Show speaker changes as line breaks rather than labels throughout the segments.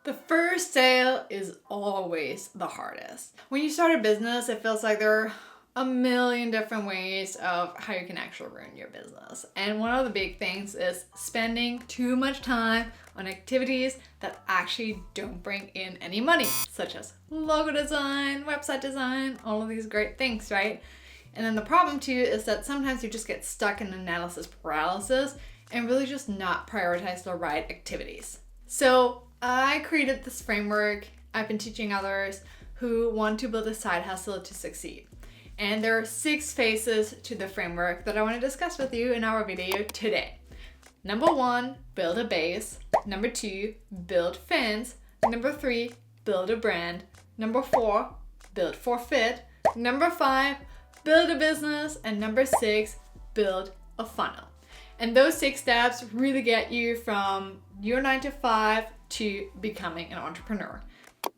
The first sale is always the hardest. When you start a business, it feels like there are a million different ways of how you can actually run your business. And one of the big things is spending too much time on activities that actually don't bring in any money, such as logo design, website design, all of these great things, right? And then the problem too is that sometimes you just get stuck in analysis paralysis and really just not prioritize the right activities. So I created this framework. I've been teaching others who want to build a side hustle to succeed. And there are 6 phases to the framework that I want to discuss with you in our video today. Number 1, build a base. Number 2, build fans. Number 3, build a brand. Number 4, build for fit. Number 5, build a business. And number 6, build a funnel. And those 6 steps really get you from your 9 to 5 to becoming an entrepreneur.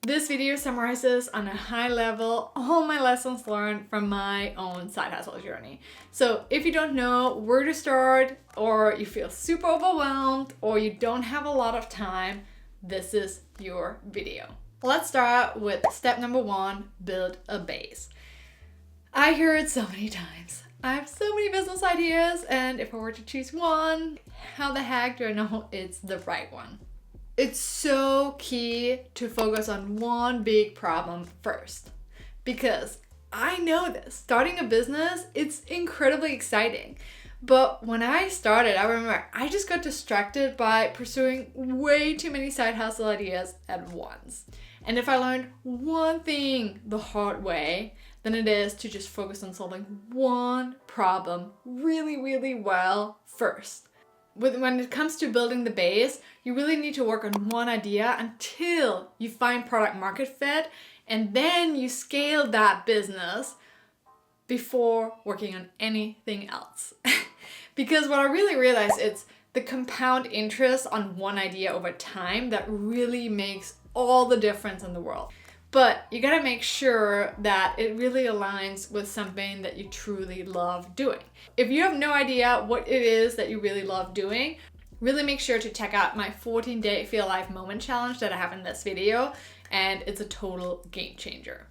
This video summarizes on a high level all my lessons learned from my own side hustle journey. So if you don't know where to start, or you feel super overwhelmed, or you don't have a lot of time, this is your video. Let's start with step number 1, build a base. I hear it so many times. I have so many business ideas, and if I were to choose one, how the heck do I know it's the right one? It's so key to focus on one big problem first, because I know this. Starting a business, it's incredibly exciting. But when I started, I remember I just got distracted by pursuing way too many side hustle ideas at once. And if I learned one thing the hard way, then it is to just focus on solving one problem really, really well first. When it comes to building the base, you really need to work on one idea until you find product market fit, and then you scale that business before working on anything else. Because what I really realized, it's the compound interest on one idea over time that really makes all the difference in the world. But you gotta make sure that it really aligns with something that you truly love doing. If you have no idea what it is that you really love doing, really make sure to check out my 14-day Feel Life Moment Challenge that I have in this video, and it's a total game changer.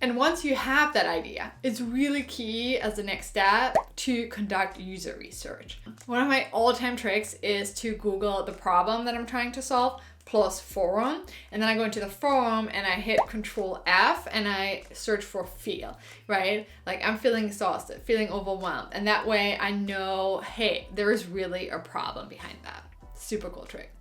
And once you have that idea, it's really key as the next step to conduct user research. One of my all-time tricks is to Google the problem that I'm trying to solve plus forum, and then I go into the forum and I hit Control F and I search for feel, right? Like I'm feeling exhausted, feeling overwhelmed, and that way I know, hey, there is really a problem behind that. Super cool trick.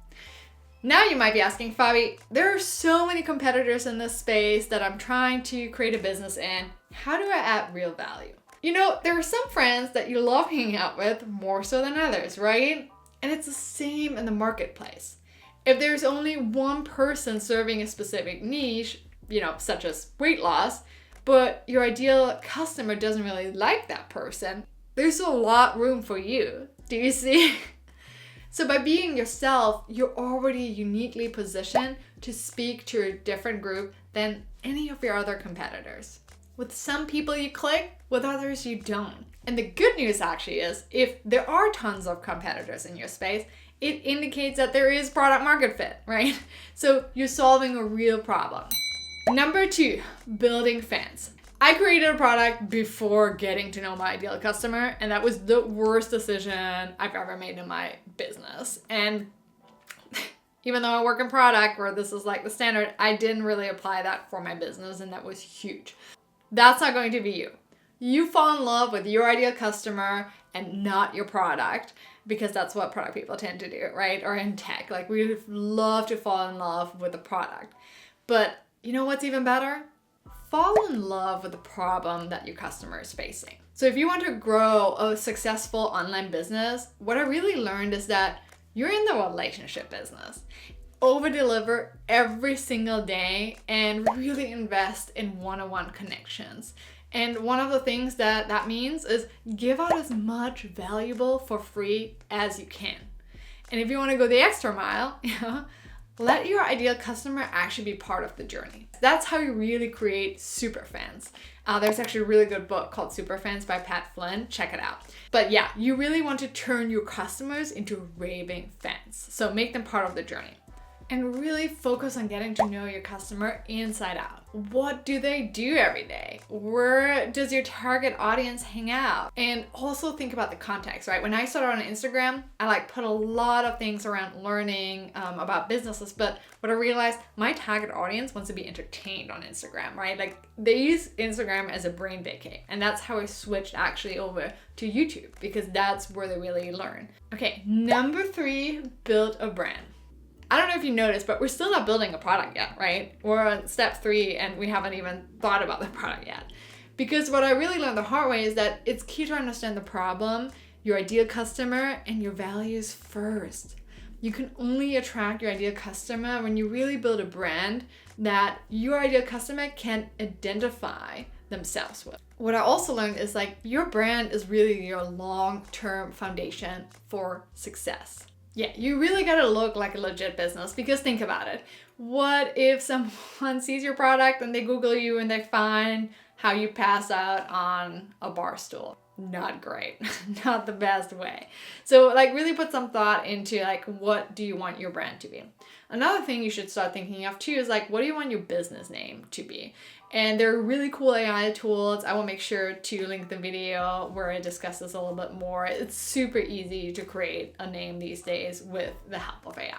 Now you might be asking, Fabi, there are so many competitors in this space that I'm trying to create a business in. How do I add real value? You know, there are some friends that you love hanging out with more so than others, right? And it's the same in the marketplace. If there's only one person serving a specific niche, such as weight loss, but your ideal customer doesn't really like that person, there's a lot of room for you. Do you see? So by being yourself, you're already uniquely positioned to speak to a different group than any of your other competitors. With some people you click, with others you don't. And the good news actually is, if there are tons of competitors in your space, it indicates that there is product market fit, right? So you're solving a real problem. Number 2, building fans. I created a product before getting to know my ideal customer, and that was the worst decision I've ever made in my business. And even though I work in product where this is like the standard, I didn't really apply that for my business, and that was huge. That's not going to be you. You fall in love with your ideal customer and not your product, because that's what product people tend to do, right? Or in tech, like we love to fall in love with the product. But you know what's even better? Fall in love with the problem that your customer is facing. So if you want to grow a successful online business, what I really learned is that you're in the relationship business. Over-deliver every single day and really invest in one-on-one connections. And one of the things that means is give out as much valuable for free as you can. And if you want to go the extra mile, let your ideal customer actually be part of the journey. That's how you really create super fans. There's actually a really good book called Super Fans by Flynn. Check it out. But yeah, you really want to turn your customers into raving fans. So make them part of the journey. and really focus on getting to know your customer inside out. What do they do every day? Where does your target audience hang out? And also think about the context, right? When I started on Instagram, I put a lot of things around learning about businesses, but what I realized, my target audience wants to be entertained on Instagram, right? They use Instagram as a brain vacay, and that's how I switched actually over to YouTube, because that's where they really learn. Okay, number 3, build a brand. I don't know if you noticed, but we're still not building a product yet, right? We're on step 3 and we haven't even thought about the product yet. Because what I really learned the hard way is that it's key to understand the problem, your ideal customer, and your values first. You can only attract your ideal customer when you really build a brand that your ideal customer can identify themselves with. What I also learned is your brand is really your long-term foundation for success. Yeah, you really gotta look like a legit business, because think about it. What if someone sees your product and they Google you and they find how you pass out on a bar stool? Not great. Not the best way. So really put some thought into what do you want your brand to be? Another thing you should start thinking of too is what do you want your business name to be? And there are really cool AI tools. I will make sure to link the video where I discuss this a little bit more. It's super easy to create a name these days with the help of AI.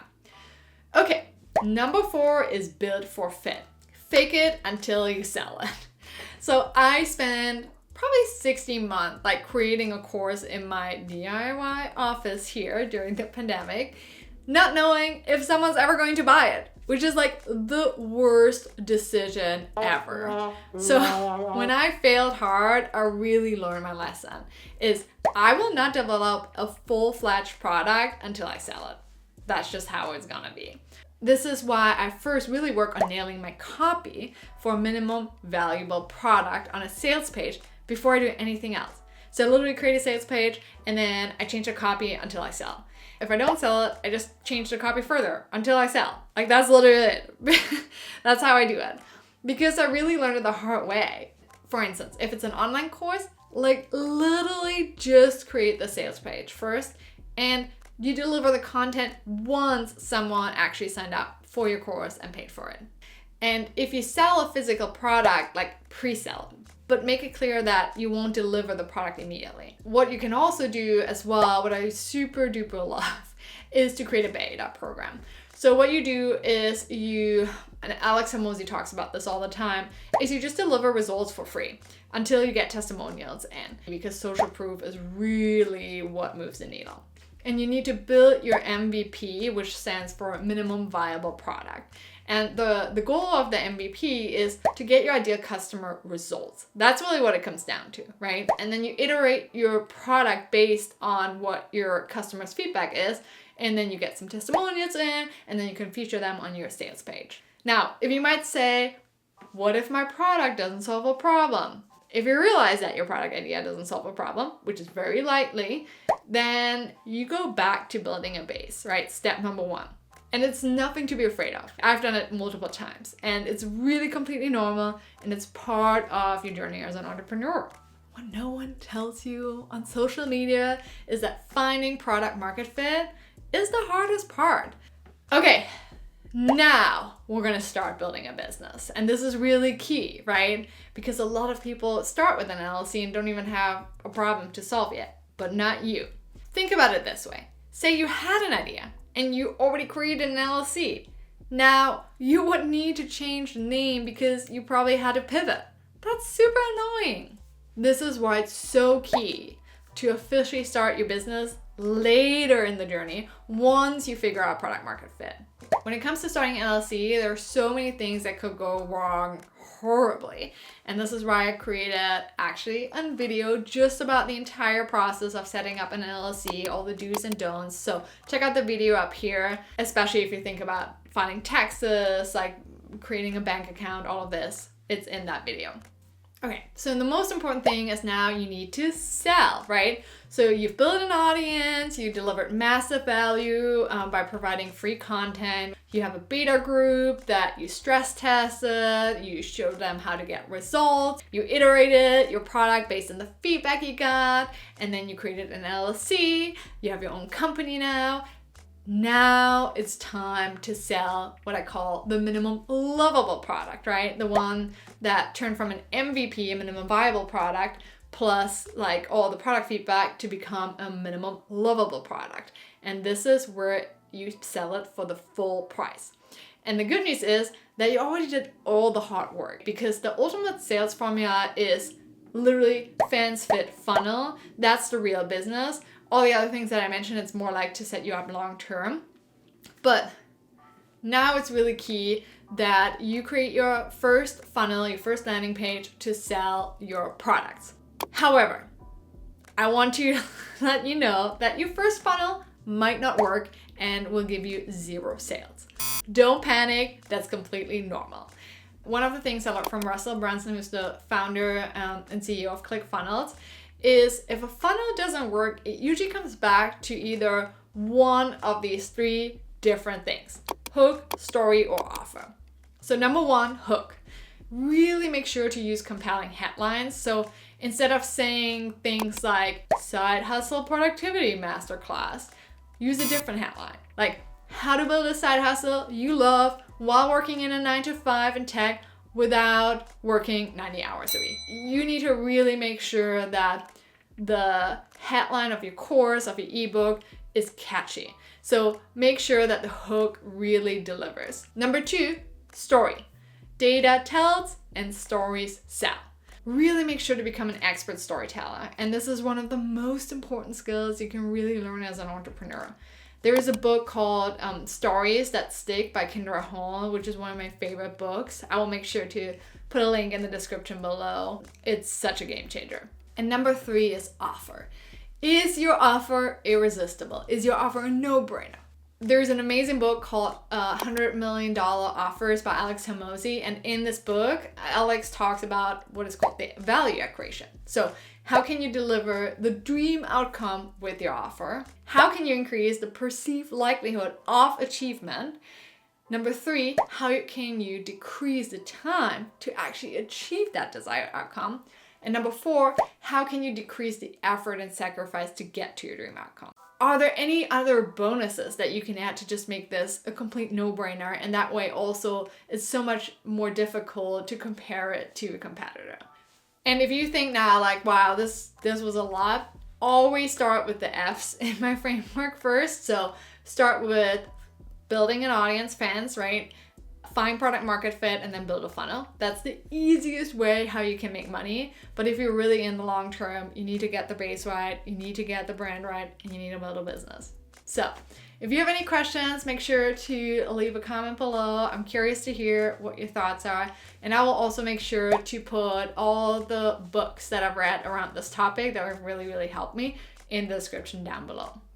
Okay, number 4 is build for fit. Fake it until you sell it. So I spent probably 16 months creating a course in my DIY office here during the pandemic, not knowing if someone's ever going to buy it, which is the worst decision ever. So when I failed hard, I really learned my lesson is I will not develop a full-fledged product until I sell it. That's just how it's gonna be. This is why I first really work on nailing my copy for a minimum valuable product on a sales page before I do anything else. So I literally create a sales page and then I change the copy until I sell. If I don't sell it, I just change the copy further until I sell. That's literally it. That's how I do it. Because I really learned it the hard way. For instance, if it's an online course, literally just create the sales page first and you deliver the content once someone actually signed up for your course and paid for it. And if you sell a physical product, pre-sell it, but make it clear that you won't deliver the product immediately. What you can also do as well, what I super duper love, is to create a beta program. So what you do is and Alex Hormozi talks about this all the time, is you just deliver results for free until you get testimonials in, because social proof is really what moves the needle. And you need to build your MVP, which stands for minimum viable product. And the goal of the MVP is to get your ideal customer results. That's really what it comes down to, right? And then you iterate your product based on what your customer's feedback is, and then you get some testimonials in, and then you can feature them on your sales page. Now, if you might say, what if my product doesn't solve a problem? If you realize that your product idea doesn't solve a problem, which is very likely, then you go back to building a base, right? Step number 1. And it's nothing to be afraid of. I've done it multiple times and it's really completely normal and it's part of your journey as an entrepreneur. What no one tells you on social media is that finding product market fit is the hardest part. Okay, now we're gonna start building a business. And this is really key, right? Because a lot of people start with an LLC and don't even have a problem to solve yet, but not you. Think about it this way. Say you had an idea and you already created an LLC. Now, you would need to change the name because you probably had to pivot. That's super annoying. This is why it's so key to officially start your business later in the journey once you figure out product market fit. When it comes to starting an LLC, there are so many things that could go wrong horribly. And this is why I created actually a video just about the entire process of setting up an LLC, all the do's and don'ts. So check out the video up here, especially if you think about filing taxes, creating a bank account, all of this, it's in that video. Okay, so the most important thing is now you need to sell, right? So you've built an audience, you delivered massive value by providing free content. You have a beta group that you stress tested, you showed them how to get results, you iterated your product based on the feedback you got, and then you created an LLC, you have your own company now. Now it's time to sell what I call the minimum lovable product, right? The one that turned from an MVP, a minimum viable product, plus like all the product feedback to become a minimum lovable product. And this is where you sell it for the full price. And the good news is that you already did all the hard work, because the ultimate sales formula is literally fans fit funnel. That's the real business. All the other things that I mentioned, it's more like to set you up long term. But now it's really key that you create your first funnel, your first landing page to sell your products. However, I want to let you know that your first funnel might not work and will give you 0 sales. Don't panic, that's completely normal. One of the things I learned from Russell Brunson, who's the founder and CEO of ClickFunnels, is if a funnel doesn't work, it usually comes back to either one of these 3 different things: hook, story, or offer. So number 1, hook. Really make sure to use compelling headlines. So instead of saying things like side hustle productivity masterclass, use a different headline, like how to build a side hustle you love while working in a 9-to-5 in tech without working 90 hours a week. You need to really make sure that the headline of your course, of your ebook, is catchy. So make sure that the hook really delivers. Number 2, story. Data tells and stories sell. Really make sure to become an expert storyteller. And this is one of the most important skills you can really learn as an entrepreneur. There is a book called Stories That Stick by Kindra, which is one of my favorite books. I will make sure to put a link in the description below. It's such a game changer. And number 3 is offer. Is your offer irresistible? Is your offer a no-brainer? There's an amazing book called $100 Million Offers by Alex Hormozi. And in this book, Alex talks about what is called the value equation. So how can you deliver the dream outcome with your offer? How can you increase the perceived likelihood of achievement? Number 3, how can you decrease the time to actually achieve that desired outcome? And number 4, how can you decrease the effort and sacrifice to get to your dream outcome? Are there any other bonuses that you can add to just make this a complete no-brainer? And that way also it's so much more difficult to compare it to a competitor. And if you think now like, wow, this was a lot, always start with the F's in my framework first. So start with building an audience, fans, right? Find product market fit and then build a funnel. That's the easiest way how you can make money. But if you're really in the long term, you need to get the base right, you need to get the brand right, and you need to build a business. So if you have any questions, make sure to leave a comment below. I'm curious to hear what your thoughts are. And I will also make sure to put all the books that I've read around this topic that have really, really helped me in the description down below.